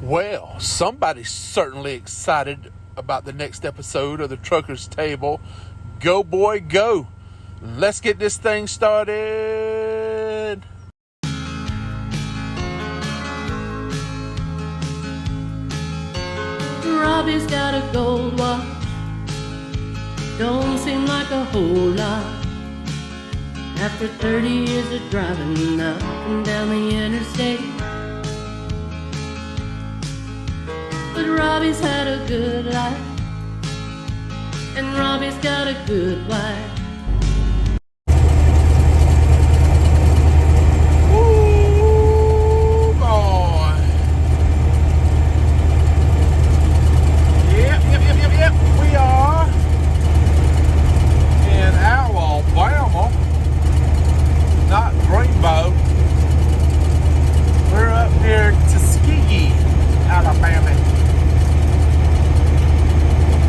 Well, somebody's certainly excited about the next episode of the Trucker's Table. Go, boy, go. Let's get this thing started. Robbie's got a gold watch. Don't seem like a whole lot. After 30 years of driving up and down the interstate. But Robbie's had a good life, and Robbie's got a good wife. Ooh, boy. Yep. We are in Alabama, not Greenbow. We're up near Tuskegee, Alabama.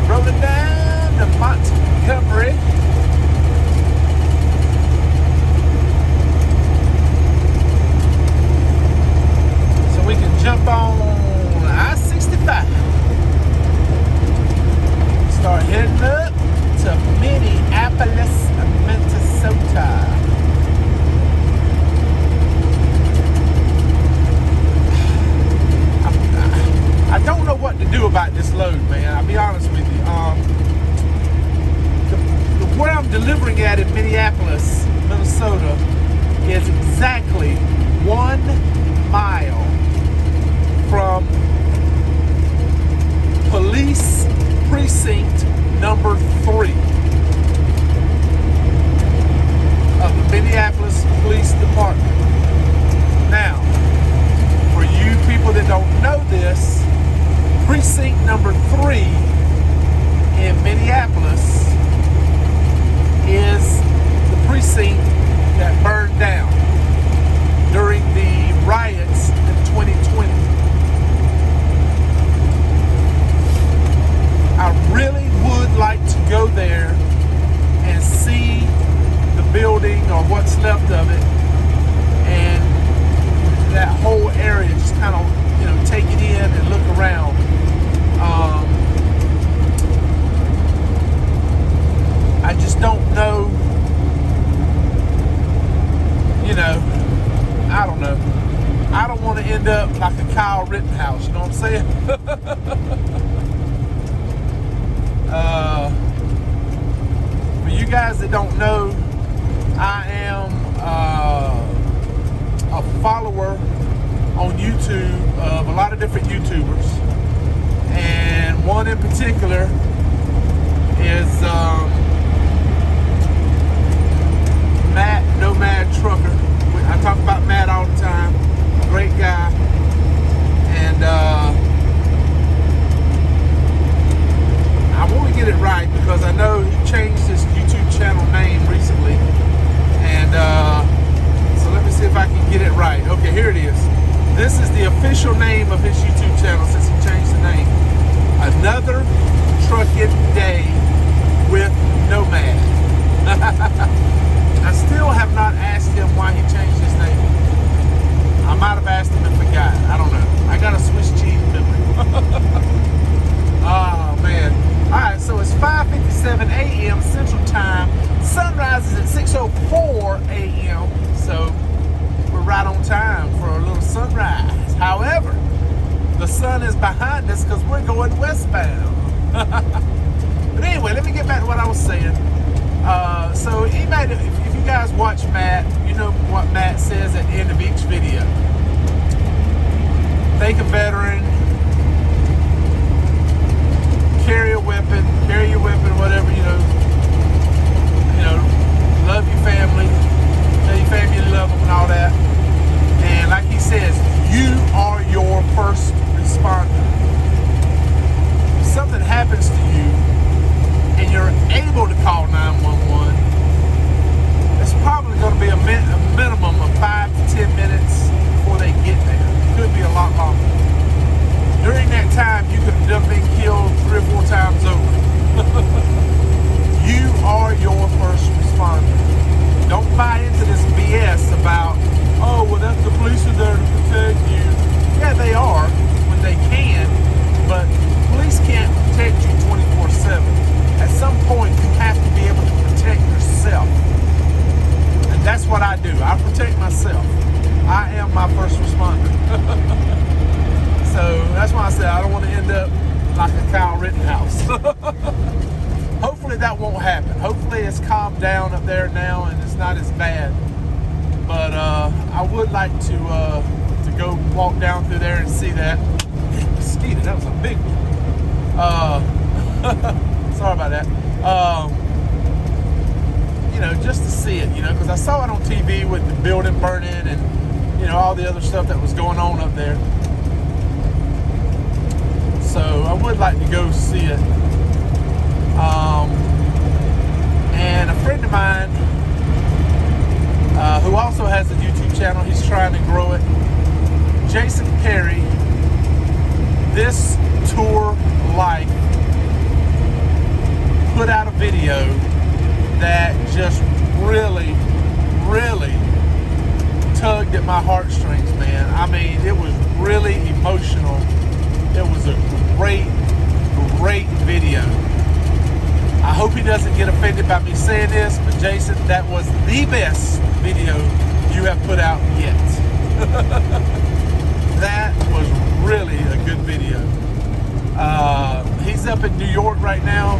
Rolling down to Montgomery. So we can jump on I-65. Start heading up to Minneapolis, Minnesota. I don't know what to do about this load, man. I'll be honest with you. Where I'm delivering at in Minneapolis, Minnesota, is exactly 1 mile from police precinct number 3 of the Minneapolis Police Department. Now, for you people that don't know this, precinct number 3 in Minneapolis is the precinct that burned down during the riots in 2020. I really would like to go there and see the building or what's left of it, and that whole area, just kind of, take it in and look around. I just don't know, I don't know. I don't want to end up like a Kyle Rittenhouse, you know what I'm saying? For you guys that don't know, I am a follower on YouTube of a lot of different YouTubers, and one in particular is Matt Nomad Trucker. I talk about Matt all the time. Great guy, and I want to get it right because I know he changed his YouTube channel name recently, and so let me see if I can get it right. Okay, here it is. This is the official name of his YouTube channel since he changed the name. Another Trucking Day with Nomad. I still have not asked him why he changed his name. I might have asked him and forgot. I don't know. I got a Swiss cheese memory. Oh, man. All right, so it's 5:57 a.m. Central Time. Sunrise is at 6:04 a.m. So we're right on time for a little sunrise. However, the sun is behind us because we're going westbound. But anyway, let me get back to what I was saying. So if you guys watch Matt, you know what Matt says at the end of each video. Thank a veteran, carry your weapon, whatever, love your family, tell your family you love them and all that. And like he says, you are your first responder. If something happens to you and you're able to call 911, it's probably going to be a minimum of 5 to 10 minutes before they get there. It could be a lot longer. During that time, you could have been killed 3 or 4 times over. You are your first responder. Don't buy into this BS about, oh, well, that's the police are there to protect you. Yeah, they are when they that's why I said I don't want to end up like a Kyle Rittenhouse. Hopefully that won't happen. Hopefully it's calmed down up there now and it's not as bad. But I would like to go walk down through there and see that. Mosquito, that was a big one. Sorry about that. You know, just to see it, you know, because I saw it on TV with the building burning and, you know, all the other stuff that was going on up there. So I would like to go see it. And a friend of mine who also has a YouTube channel, he's trying to grow it, Jason Perry, This Tour Life, put out a video that just really, really tugged at my heartstrings, man. I mean, it was really emotional. It was a great, great video. I hope he doesn't get offended by me saying this, but Jason, that was the best video you have put out yet. That was really a good video. He's up in New York right now.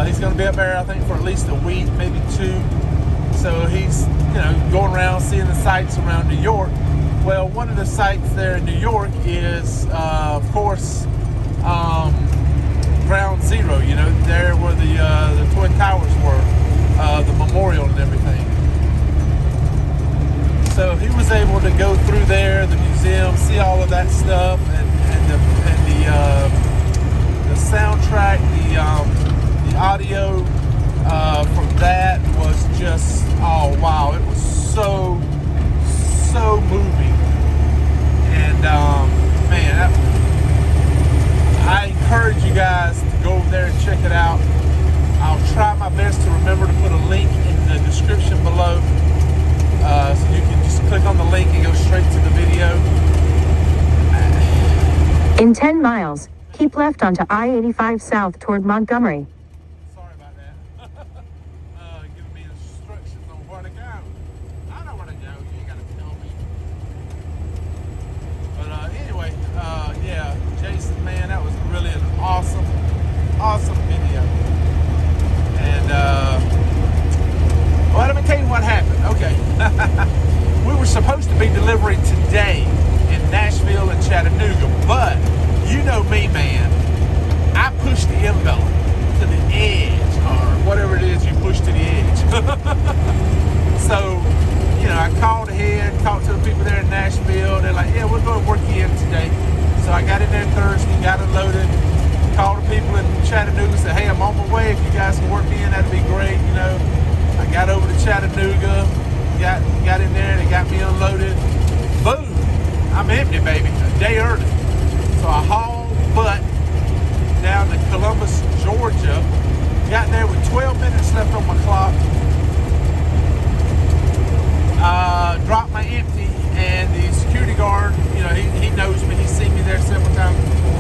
He's going to be up there, I think, for at least a week, maybe 2. So he's, you know, going around seeing the sights around New York. Well, one of the sites there in New York is, of course, Ground Zero. You know, there where the Twin Towers were, the memorial and everything. So he was able to go through there, the museum, see all of that stuff, and the soundtrack, the audio from that was just, oh wow, it was so moving. And man, I encourage you guys to go over there and check it out. I'll try my best to remember to put a link in the description below, so you can just click on the link and go straight to the video. In 10 miles, keep left onto I-85 south toward Montgomery. Sorry about that. Giving me instructions on where to go. I know where to go. You ain't got to tell me. But anyway, yeah, Jason, man, that was really an awesome video. And well, let me tell you what happened. Okay. We were supposed to be delivering today in Nashville and Chattanooga, but you know me, man. I pushed the envelope to the edge, or whatever it is you push to the edge. So, you know, I called ahead, talked to the people there in Nashville. They're like, yeah, we're going to work you in today. So I got in there Thursday, got it loaded, called the people in Chattanooga, said, hey, I'm on my way. If you guys can work me in, that'd be great, you know. I got over to Chattanooga, got in there, they got me unloaded. Boom, I'm empty, baby, a day early. So I hauled butt down to Columbus, Georgia. Got there with 12 minutes left on my clock. Dropped my empty, and the security guard, you know, he knows me. He's seen me there several times before.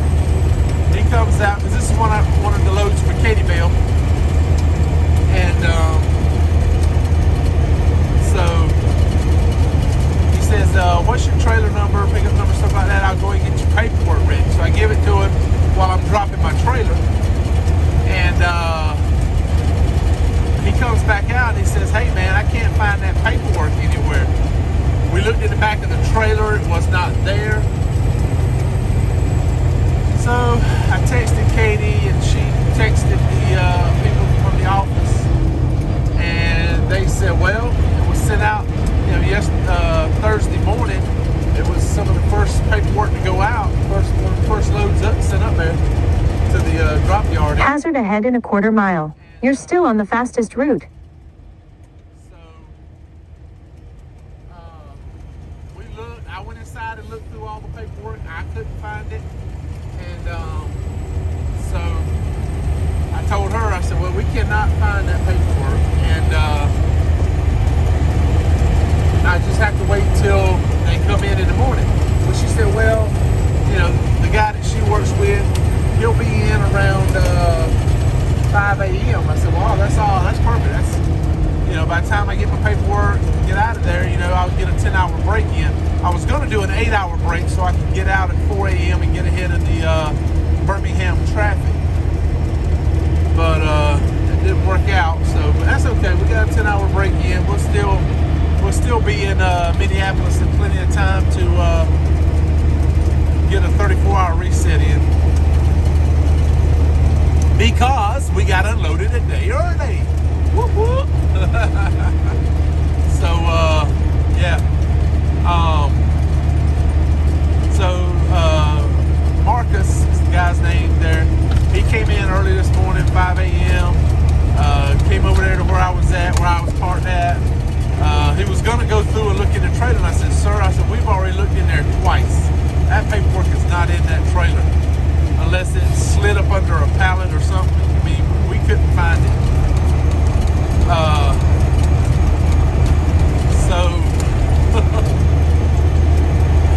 He comes out, because this is one of the loads for Katie Bell. And so he says, what's your trailer number, pickup number, stuff like that? I'll go and get your paperwork ready. So I give it to him while I'm dropping my trailer. And he comes back out and he says, hey man, I can't find that paperwork anywhere. We looked at the back of the trailer, it was not there. So I texted Katie and she texted the people from the office, and they said, well, it was sent out, you know, Thursday morning. It was some of the first paperwork to go out, one of the first loads sent up there to the drop yard. Hazard ahead in a quarter mile. You're still on the fastest route. So we looked. I went inside and looked through all the paperwork. I couldn't find it, and so I told her. I said, "Well, we cannot find that paperwork, and I just have to wait till they come in the morning." So she said, "Well, you know, the guy that she works with, he'll be in around 5 a.m. I said, well, that's perfect. That's, you know, by the time I get my paperwork, get out of there, you know, I'll get a 10-hour break in. I was going to do an 8-hour break. break so I can get out at 4 a.m. and get ahead of the Birmingham traffic. But it didn't work out, so but that's okay. We got a 10-hour break in. We'll still be in Minneapolis in plenty of time to get a 34-hour reset in, because we got unloaded a day early. Whoop whoop. So yeah. Marcus is the guy's name there. He came in early this morning, 5 a.m. Came over there to where I was parked at. He was going to go through and look in the trailer, and I said, sir, we've already looked in there twice. That paperwork is not in that trailer, unless it slid up under a pallet or something. I mean, we couldn't find it.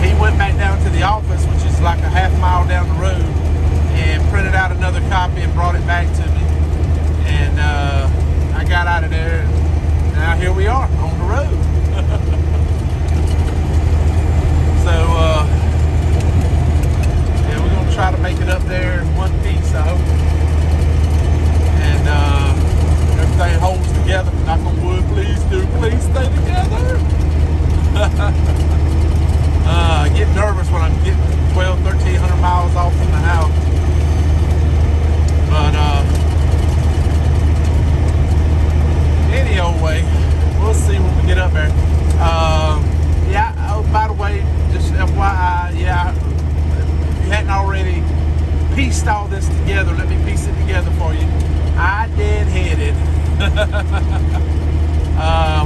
He went back down to the office, which is like a half mile down the road, and printed out another copy and brought it back to me. And I got out of there, and now here we are on the road. So yeah, we're gonna try to make it up there in one piece, I hope. And everything holds together. Knock on wood, please stay together. I get nervous when I'm getting 1,300 miles off from the house. But any old way, we'll see when we get up there. Yeah, oh, by the way, just FYI, yeah, if you hadn't already pieced all this together, let me piece it together for you. I deadheaded.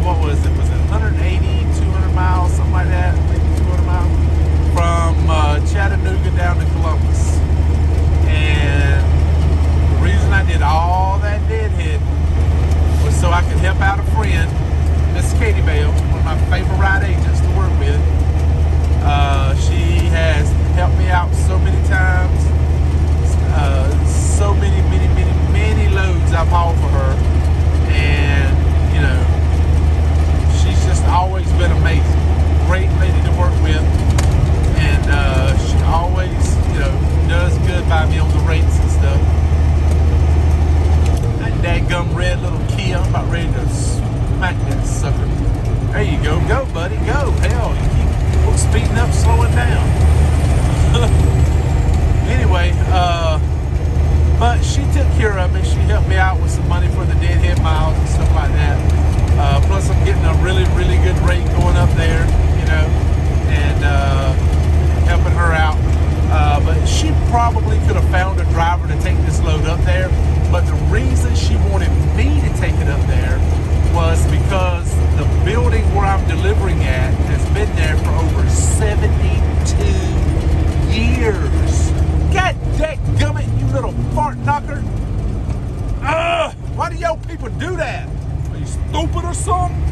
What was it? Was it 180, 200 miles, something like that? Maybe 200 miles from Chattanooga down to Columbus. And the reason I did all that deadhead was so I could help out a friend, Miss Katie Bell, one of my favorite ride agents to work with. She has helped me out so many times. So many loads I've hauled for her. And, you know, she's just always been amazing. Great lady to work with. And she always, you know, does good by me on the rates and stuff. That dadgum red little Kia, I'm about ready to smack that sucker. There you go. Go, buddy. Go. Hell, you keep speeding up, slowing down. Anyway, but she took care of me. She helped me out with some money for the deadhead miles and stuff like that. Plus, I'm getting a really good rate going up there, you know, and helping her out. But she probably could have found a driver to take this load up there. But the reason she wanted me to take it up there was because the building where I'm delivering at has been there for over 72 years. God dadgummit, you little fart knocker. Why do y'all people do that? Are you stupid or something?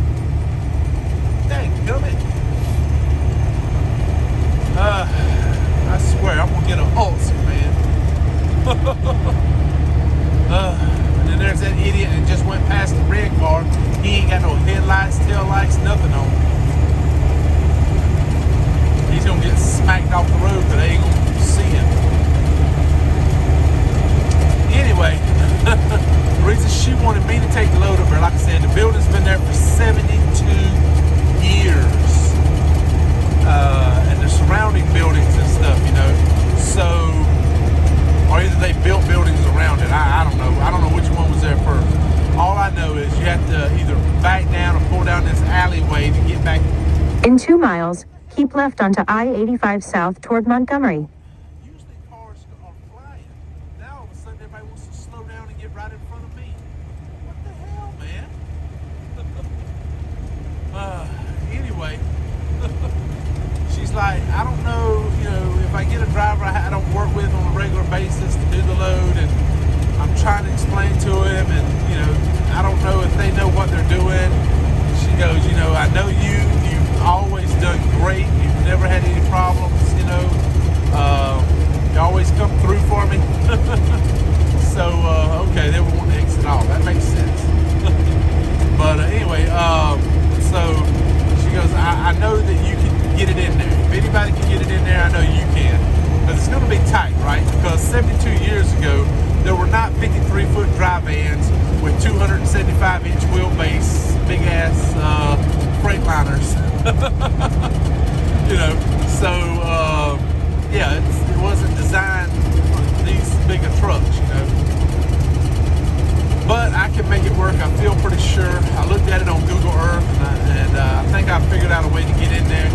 Dadgummit. I swear, I'm gonna get an ulcer, man. And then there's that idiot that just went past the red car. He ain't got no headlights, taillights, nothing on. He's gonna get smacked off the road, but they ain't gonna see him. Anyway, the reason she wanted me to take the load up there, like I said, the building's been there for 72 years. And the surrounding buildings and stuff, you know. So, or either they built buildings around it. I don't know. I don't know which one was there first. All I know is you have to either back down or pull down this alleyway to get back. In 2 miles, keep left onto I-85 South toward Montgomery. Usually cars are flying. Now all of a sudden everybody wants to slow down and get right in front of me. What the hell, man? Anyway, she's like, I don't know, you know, if I get a driver I don't work with on a regular basis to do the load, and I'm trying to explain to him, and, you know, I don't know if they know what they're doing. She goes, you know, I know you've always done great. You've never had any problems, you know. You always come through for me. So, okay, they were wanting to exit off. That makes sense. But anyway, so she goes, I know that you can get it in there. If anybody can get it in there, 53-foot dry vans with 275-inch wheelbase, big ass Freightliners. You know, so yeah, it wasn't designed for these bigger trucks, you know. But I can make it work. I feel pretty sure. I looked at it on Google Earth, and I think I figured out a way to get in there.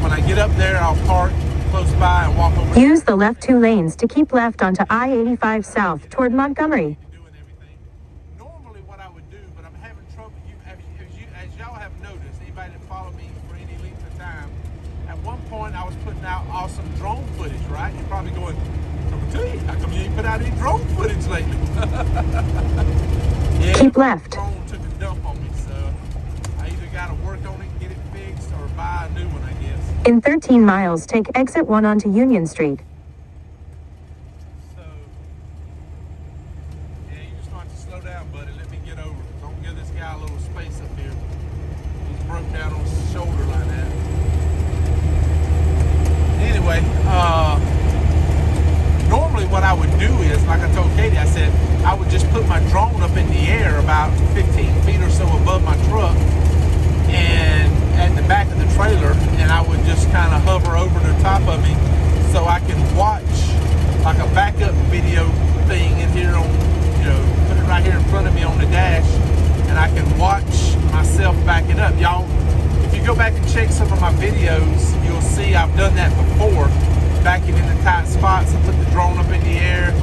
When I get up there, I'll park close by and walk over. Use the left 2 lanes to keep left onto I-85 South toward Montgomery. Normally what I would do, but I'm having trouble. As y'all have noticed, anybody that followed me for any length of time, at one point I was putting out awesome drone footage, right? You're probably going, how come you ain't put out any drone footage lately? Yeah, Keep left. The drone took a dump on me, so I either got to work on it, get it fixed, or buy a new one, I guess. In 13 miles, take exit 1 onto Union Street. So, yeah, you just want to slow down, buddy. Let me get over. Don't give this guy a little space up here. He's broke down on his shoulder like that. Anyway, normally what I would do is, like I told Katie, I said I would just put my drone up in the air about 15 feet or so above my truck and at the back of the trailer, and I would just kind of hover over the top of me so I can watch like a backup video thing in here on, you know, put it right here in front of me on the dash, and I can watch myself backing up. Y'all, if you go back and check some of my videos, you'll see I've done that before, backing in the tight spots. I put the drone up in the air,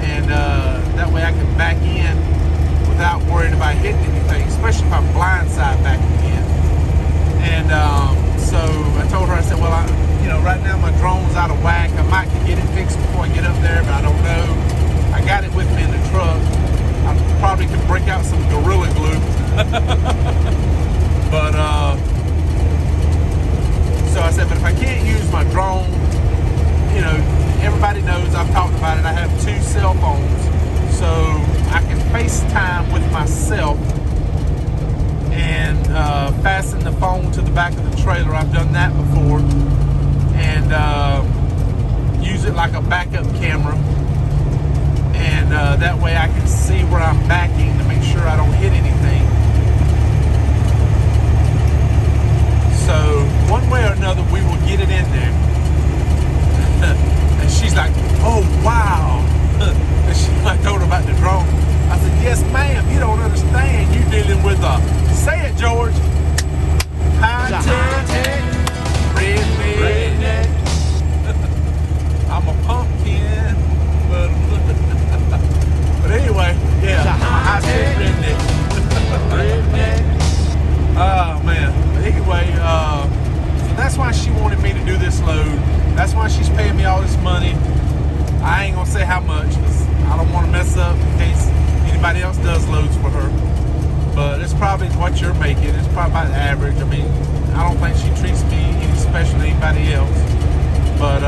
and that way I can back in without worrying about hitting anything, especially if I'm blindside backing in. And so I told her, I said, well, right now my drone's out of whack. I might can get it fixed before I get up there, but I don't know. I got it with me in the truck. I probably could break out some Gorilla Glue. But, so I said, but if I can't use my drone, you know, everybody knows, I've talked about it, I have 2 cell phones, so I can FaceTime with myself and fasten the phone to the back of the trailer. I've done that before, and use it like a backup camera, and that way I can see where I'm backing to make sure I don't hit anything. So one way or another we will get it in there. And she's like, oh wow. And I told her about the drone. I said, yes ma'am, you don't understand. You dealing with say it, George, high-tech redneck. I'm a pumpkin, but anyway, yeah, high-tech redneck. Oh man. But anyway, so that's why she wanted me to do this load. That's why she's paying me all this money. I ain't gonna say how much, because I don't want to mess up in case anybody else does loads for her. But it's probably what you're making. It's probably about the average. I mean, I don't think she treats me any special than anybody else. But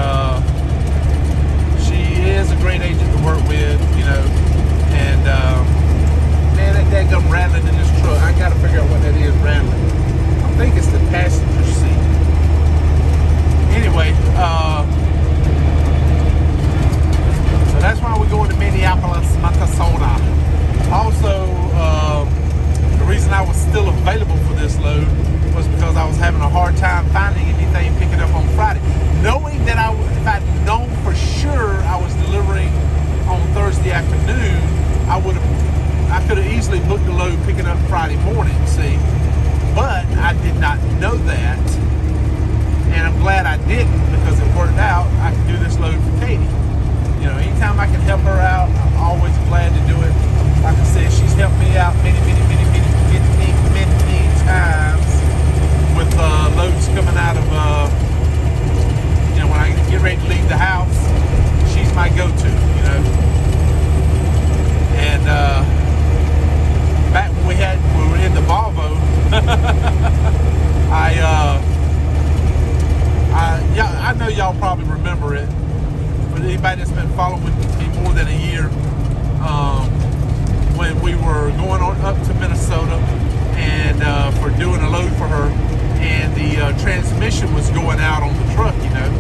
she is a great agent to work with, you know. And man, that dadgum rattling in this truck. I gotta figure out what that is rattling. I think it's the passenger seat. Anyway, so that's why we're going to Minneapolis, Minnesota. Also, the reason I was still available for this load was because I was having a hard time finding anything picking up on Friday. Knowing that if I'd known for sure I was delivering on Thursday afternoon, I could have easily booked a load picking up Friday morning, see. But I did not know that. And I'm glad I didn't, because it worked out. I can do this load for Katie. You know, anytime I can help her out, I'm always glad to do it. Like I said, she's helped me out many times with loads coming out of, you know, when I get ready to leave the house, she's my go-to, you know. And back when we were in the Volvo, I know y'all probably remember it, but anybody that's been following me more than a year, when we were going on up to Minnesota and for doing a load for her, and the transmission was going out on the truck, you know,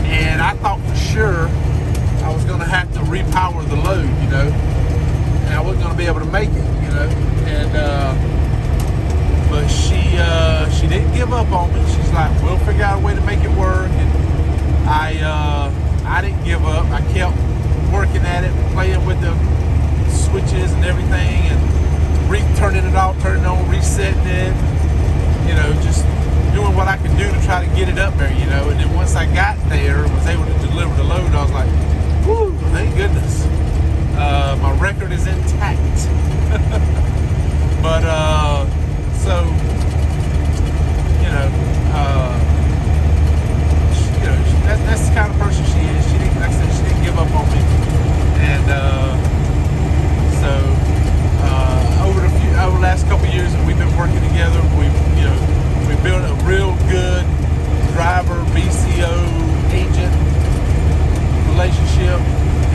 and I thought for sure figure out a way to make it work. And I didn't give up. I kept working at it, playing with the switches and everything, and turning it off, turning it on, resetting it. You know, just doing what I could do to try to get it up there. You know, and then once I got there, was able to deliver the load, I was like, whoo, thank goodness. My record is intact. But so that's the kind of person she is. She didn't, like I said, she didn't give up on me. And over the last couple of years that we've been working together, we built a real good driver BCO agent relationship.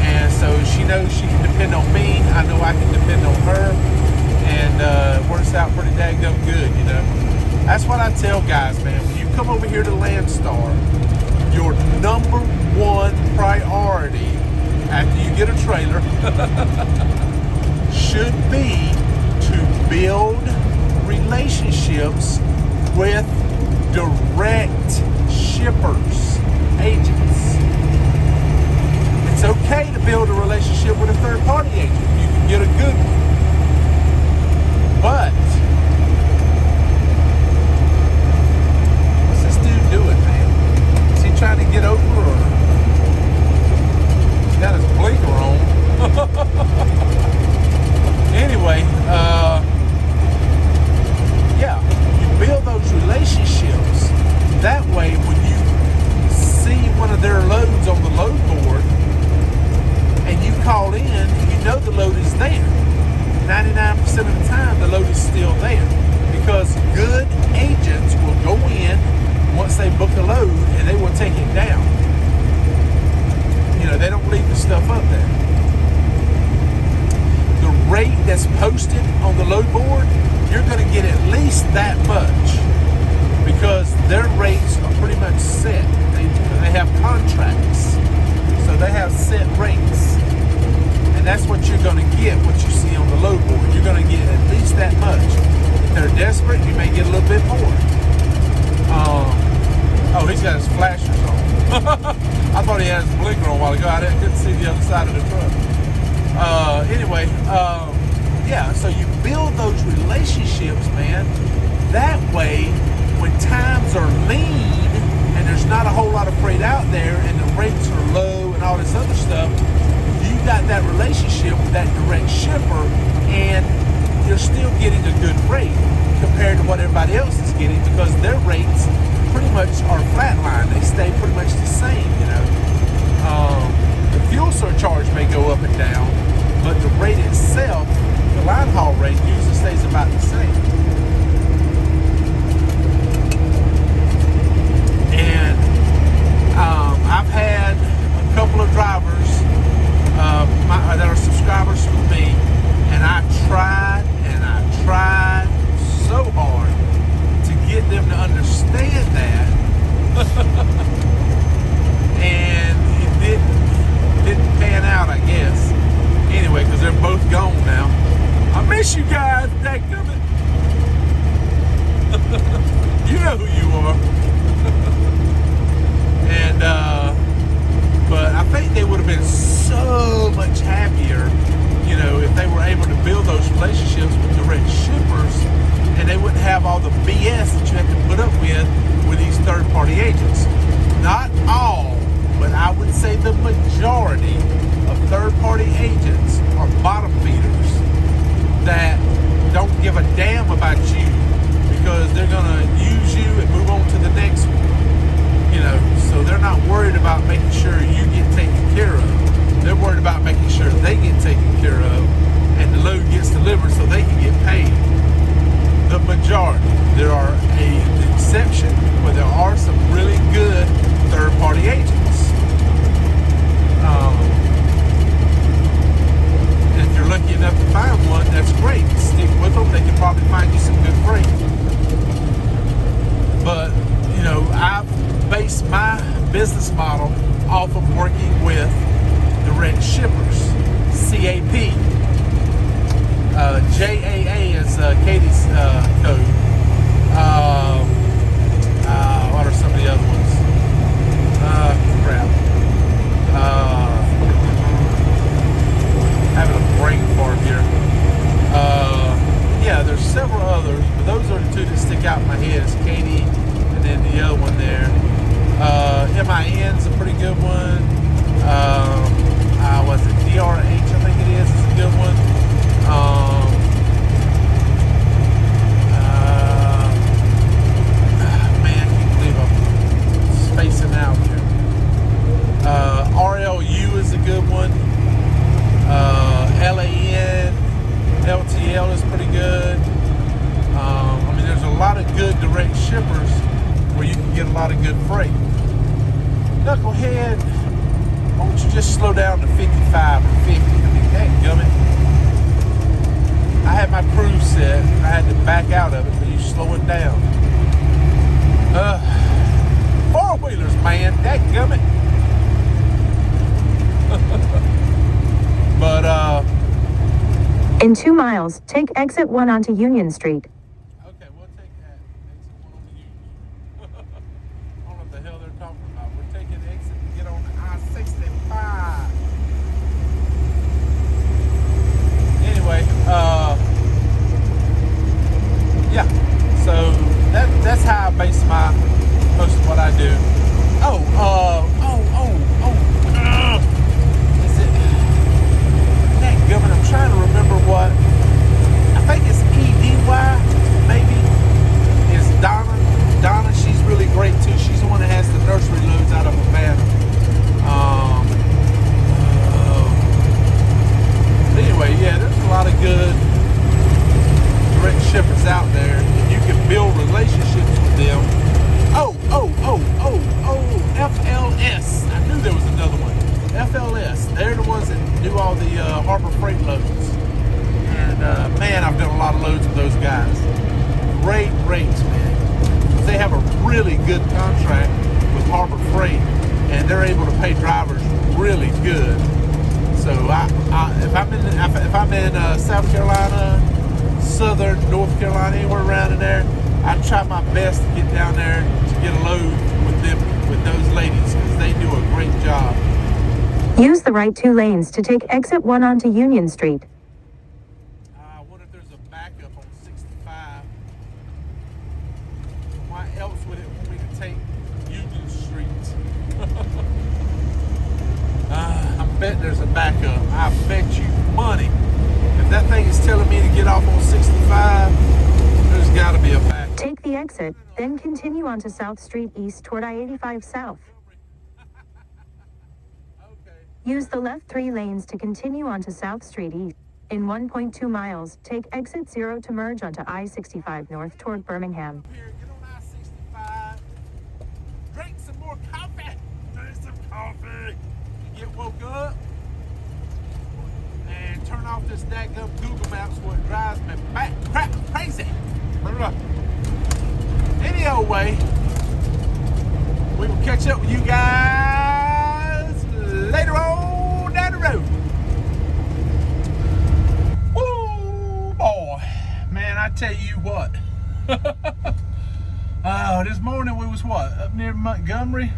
And so she knows she can depend on me. I know I can depend on her. And it works out pretty daggum good, you know. That's what I tell guys, man. When you come over here to Landstar, your number one priority after you get a trailer should be to build relationships with direct shippers, agents. It's okay to build a relationship with a third-party agent. You can get a good one. But what's this dude doing, man? Is he trying to get over, or he's got his blinker on? Anyway, yeah, you build those relationships. That way, when you see one of their loads on the load board and you call in, you know the load is there. 99% of the time, the load is still there, because good agents will go in once they book a load and they will take it down. You know, they don't leave the stuff up there. The rate that's posted on the load board, you're going to get at least that much, because their rates are pretty much set. They have contracts, so they have set rates. And that's what you're going to get, what you see on the load board. You're going to get at least that much. If they're desperate, you may get a little bit more. Oh, he's got his flashers on. I thought he had his blinker on a while ago. I couldn't see the other side of the truck. Anyway, yeah, so you build those relationships, man. That way, when times are lean and there's not a whole lot of freight out there and the rates are low and all this other stuff, you got that relationship with that direct shipper, and you're still getting a good rate compared to what everybody else is getting, because their rates pretty much are flatline. They stay pretty much the same, you know. The fuel surcharge may go up and down, but the rate itself, the line haul rate, usually stays about the same. And I've had a couple of drivers that are subscribers with me, and I've tried so hard to get them to understand that, and it didn't pan out, I guess. Anyway, because they're both gone now. I miss you guys, dadgummit. You know who you are. And but I think they would have been so much happier, you know, if they were able to build those relationships with direct shippers, and they wouldn't have all the BS that you have to put up with these third-party agents. Not all, but I would say the majority of third-party agents are bottom feeders that don't give a damn about you, because they're going to use you and move on to the next one. You know, so they're not worried about making sure you get taken care of. They're worried about making sure they get taken care of and the load gets delivered so they can get paid. The majority. There are an exception, but there are some really good third-party agents. And if you're lucky enough to find one, that's great. Stick with them. They can probably find you some good freight. But, you know, I've based my business model off of working with direct shippers. CAP. JAA is Katie's code. What are some of the other ones? Crap. Having a brain fart here. Yeah, there's several others, but those are the two that stick out in my head. It's Katie and then the other one there. MIN's a pretty good one. Was it DRH? I think it is. It's a good one. Man, I can't believe I'm spacing out here. RLU is a good one. LAN, LTL is pretty good. I mean, there's a lot of good direct shippers where you can get a lot of good freight. Knucklehead, why don't you just slow down to 55 or 50? I mean, dadgummit. I had my cruise set. I had to back out of it, but you slow it down. Four-wheelers, man. Dadgummit. But, In 2 miles, take exit 1 onto Union Street. okay, we'll take that. Exit 1 on the Union. I don't know what the hell they're talking about. We're taking exit to get on I-65. Anyway, yeah. So that's how I base most of what I do. Is it? Dadgummit, I'm trying to remember what. I think it's EDY, maybe. It's Donna. Donna, she's really great too. She's the one that has the nursery loads out of Havana. But anyway, yeah, there's a lot of good direct shippers out there, and you can build relationships with them. FLS. I knew there was another one. FLS. They're the ones that do all the Harbor Freight loads. And man, I've done a lot of loads with those guys. Great rates, man. They have a really good contract with Harbor Freight, and they're able to pay drivers really good. So if I'm in South Carolina, Southern North Carolina, anywhere around in there, I try my best to get down there to get a load with them, with those ladies, because they do a great job. Use the right 2 lanes to take exit 1 onto Union Street. What if there's a backup on 65? Why else would it want me to take Union Street? I bet there's a backup. I bet you money. If that thing is telling me to get off on 65, there's got to be a backup. Take the exit, then continue onto South Street East toward I-85 South. Use the left 3 lanes to continue onto South Street East. In 1.2 miles, take exit 0 to merge onto I-65 North toward Birmingham. Here, get on I-65. Drink some more coffee. Drink some coffee. You get woke up and turn off this dadgum Google Maps where it drives me back crap crazy. Any old way, we will catch up with you guys later on down the road. Woo, boy. Man, I tell you what. This morning we was what? Up near Montgomery.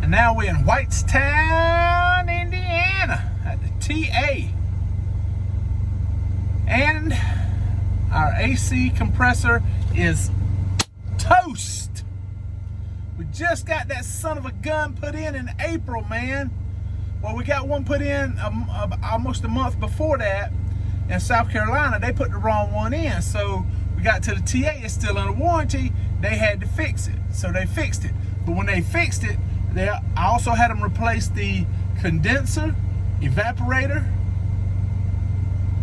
And now we're in Whitestown, Indiana at the TA. And our AC compressor is toast. We just got that son of a gun put in April, man. Well, we got one put in almost a month before that in South Carolina. They put the wrong one in. So we got to the TA, it's still under warranty. They had to fix it. So they fixed it. But when they fixed it, I also had them replace the condenser, evaporator,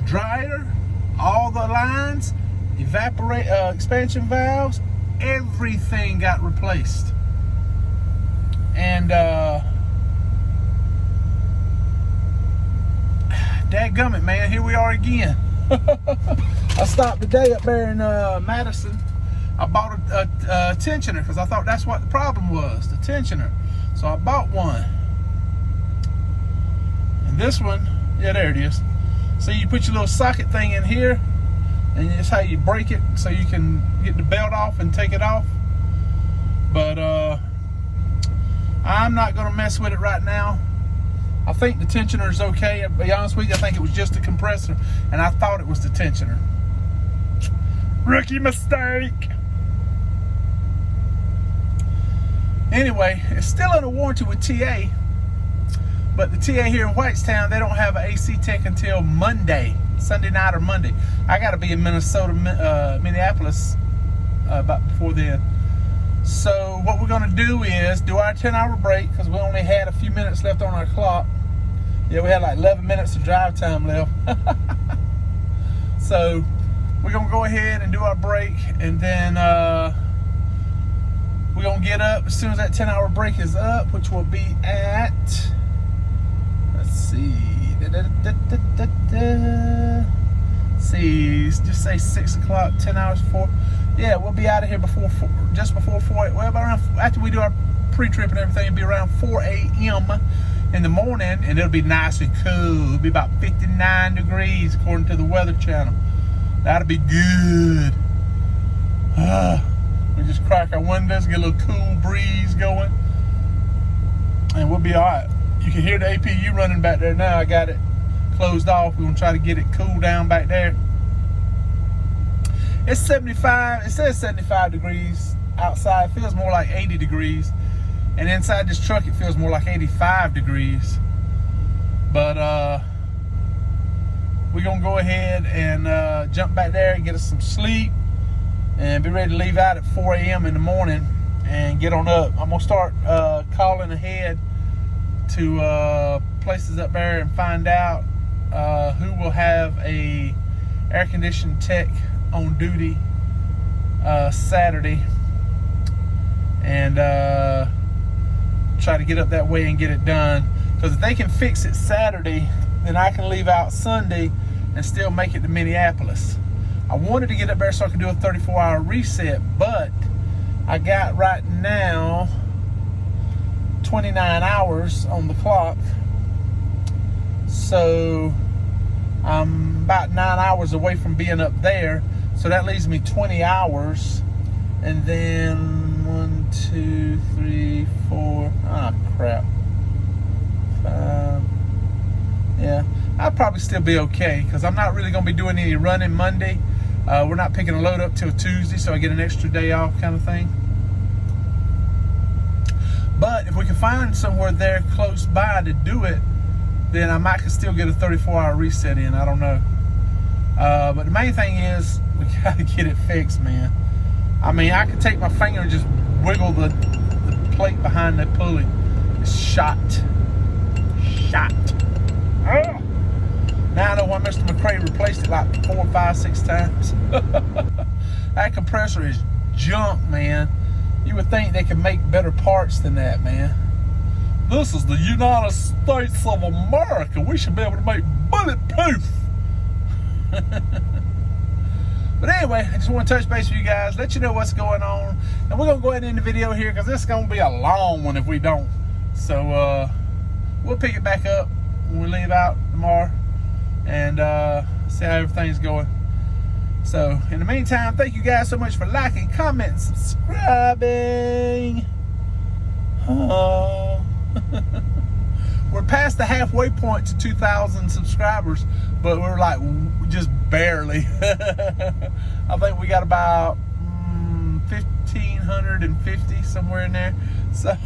dryer, all the lines, expansion valves, everything got replaced. And dadgummit, man, here we are again. I stopped today up there in Madison. I bought a tensioner because I thought that's what the problem was, the tensioner. So I bought one. And this one, yeah, there it is. So you put your little socket thing in here, and it's how you break it so you can get the belt off and take it off. But I'm not gonna mess with it right now. I think the tensioner is okay. To be honest with you, I think it was just a compressor, and I thought it was the tensioner. Rookie mistake. Anyway, it's still under warranty with TA, but the TA here in Whitestown, they don't have an AC tech until Monday, Sunday night or Monday. I got to be in Minneapolis about before then. So what we're going to do is do our 10-hour break, because we only had a few minutes left on our clock. Yeah, we had like 11 minutes of drive time left. So we're going to go ahead and do our break, and then we're going to get up as soon as that 10-hour break is up, which will be at, let's see, just say 6 o'clock, 10 hours before. Yeah, we'll be out of here before just before 4, well, around, after we do our pre-trip and everything, it'll be around 4 a.m. in the morning, and it'll be nice and cool. It'll be about 59 degrees according to the Weather Channel. That'll be good. We just crack our windows, get a little cool breeze going, and we'll be all right. You can hear the APU running back there now. I got it closed off. We're gonna try to get it cooled down back there. It's 75, it says 75 degrees outside. It feels more like 80 degrees. And inside this truck, it feels more like 85 degrees. But we're gonna go ahead and jump back there and get us some sleep and be ready to leave out at 4 a.m. in the morning and get on up. I'm gonna start calling ahead to places up there and find out who will have a air-conditioned tech on duty Saturday, and try to get up that way and get it done. Because if they can fix it Saturday, then I can leave out Sunday and still make it to Minneapolis. I wanted to get up there so I could do a 34-hour reset, but I got right now 29 hours on the clock, so I'm about 9 hours away from being up there. So that leaves me 20 hours, and then 1, 2, 3, 4, crap, 5, yeah, I'll probably still be okay, because I'm not really going to be doing any running Monday. We're not picking a load up till Tuesday, so I get an extra day off kind of thing. But if we can find somewhere there close by to do it, then I might can still get a 34-hour reset in. I don't know. But the main thing is we gotta get it fixed, man. I mean, I can take my finger and just wiggle the plate behind the pulley. It's shot. Oh! Now I know why Mr. McCray replaced it like 4, 5, 6 times. That compressor is junk, man. You would think they could make better parts than that, man. This is the United States of America. We should be able to make bulletproof. But anyway, I just want to touch base with you guys, let you know what's going on. And we're going to go ahead and end the video here, because this is going to be a long one if we don't. So we'll pick it back up when we leave out tomorrow and see how everything's going. So in the meantime, thank you guys so much for liking, commenting, subscribing. We're past the halfway point to 2,000 subscribers, but we're like just barely. I think we got about 1,550 somewhere in there. So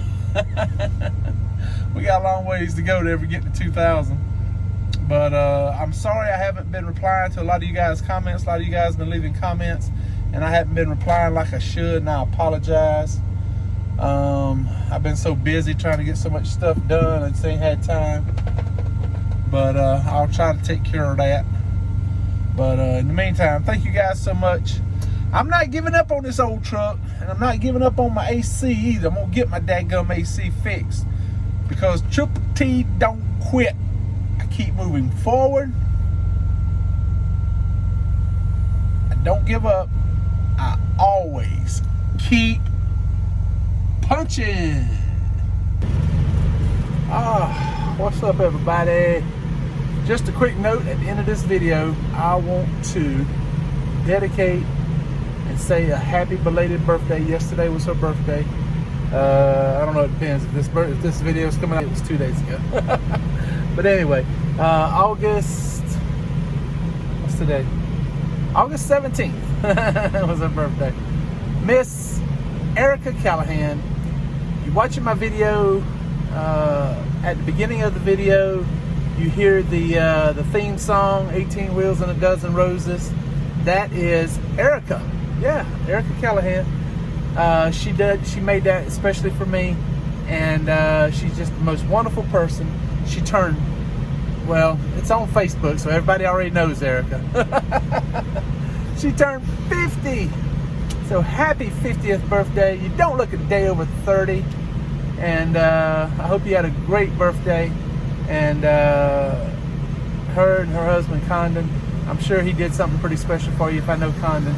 we got a long ways to go to ever get to 2,000. But I'm sorry I haven't been replying to a lot of you guys' comments. A lot of you guys have been leaving comments, and I haven't been replying like I should, and I apologize. I've been so busy trying to get so much stuff done, I just ain't had time. But I'll try to take care of that. But in the meantime, thank you guys so much. I'm not giving up on this old truck, and I'm not giving up on my AC either. I'm gonna get my dadgum AC fixed, because Triple T don't quit. I keep moving forward. I don't give up. I always keep punching. What's up, everybody? Just a quick note at the end of this video. I want to dedicate and say a happy belated birthday. Yesterday was her birthday. I don't know, it depends. If this video is coming out, it was 2 days ago. But anyway, August, what's today? August 17th was her birthday. Miss Erica Callahan, you're watching my video. At the beginning of the video, you hear the theme song, 18 Wheels and a Dozen Roses. That is Erica. Yeah, Erica Callahan. She made that especially for me, and she's just the most wonderful person. She turned, well, it's on Facebook, so everybody already knows Erica. She turned 50. So happy 50th birthday. You don't look a day over 30. And I hope you had a great birthday. And her and her husband Condon, I'm sure he did something pretty special for you if I know Condon.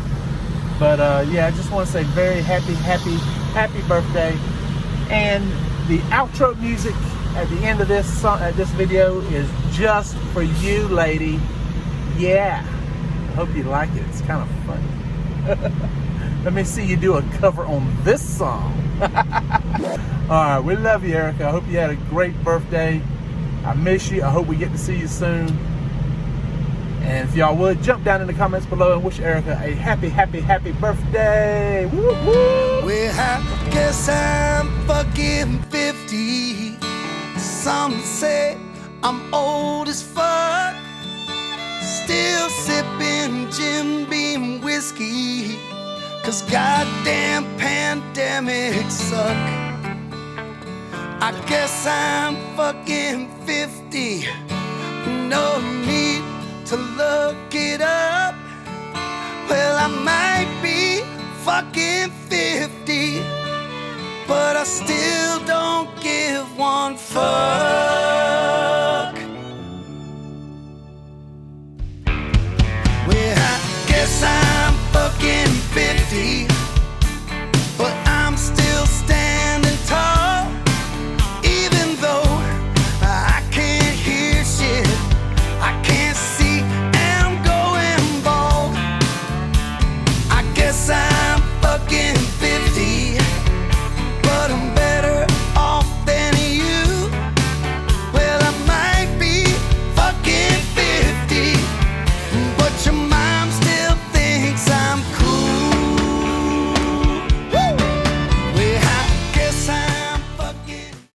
But yeah, I just want to say very happy birthday. And the outro music at the end of this song, this video is just for you, lady. Yeah, I hope you like it. It's kind of funny. Let me see you do a cover on this song. Alright, we love you, Erica. I hope you had a great birthday. I miss you. I hope we get to see you soon. And if y'all would, jump down in the comments below and wish Erica a happy birthday. Woo, woo. Well, I guess I'm fucking 50. Some say I'm old as fuck. Still sipping Jim Beam whiskey, 'cause goddamn pandemics suck. I guess I'm fucking 50. No need to look it up. Well, I might be fucking 50, but I still don't give one fuck.